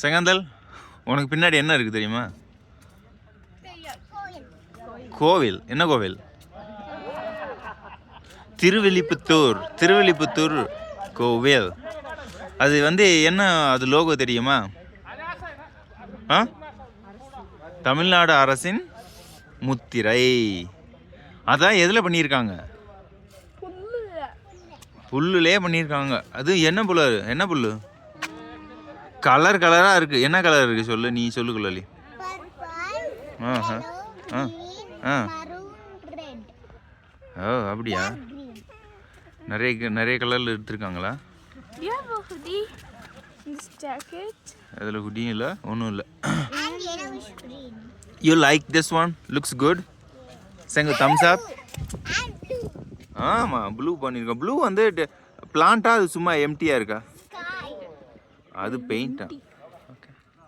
செங்கந்தல் உனக்கு பின்னாடி என்ன இருக்குது தெரியுமா? கோவில். என்ன கோவில்? திருவில்லிபுத்தூர் கோவில். அது என்ன அது லோகோ தெரியுமா? தமிழ்நாடு அரசின் முத்திரை. அதான் எதில் பண்ணியிருக்காங்க? புல்லுலே பண்ணியிருக்காங்க. அது என்ன புல்லு? கலராக இருக்குது. என்ன கலர் இருக்குது சொல்லு, நீ சொல்லு குள்ளலி. ஓ அப்படியா? நிறைய கலரில் எடுத்துருக்காங்களா? அதில் ஹுடியும் இல்லை, ஒன்றும் இல்லை. You like this one? Looks good. செங்க தம்ஸ் அப். ஆமாம், ப்ளூ பண்ணியிருக்கோம். ப்ளூ பிளான்ட்டா அது சும்மா எம்டியாக இருக்கா? அது பெயிண்டா?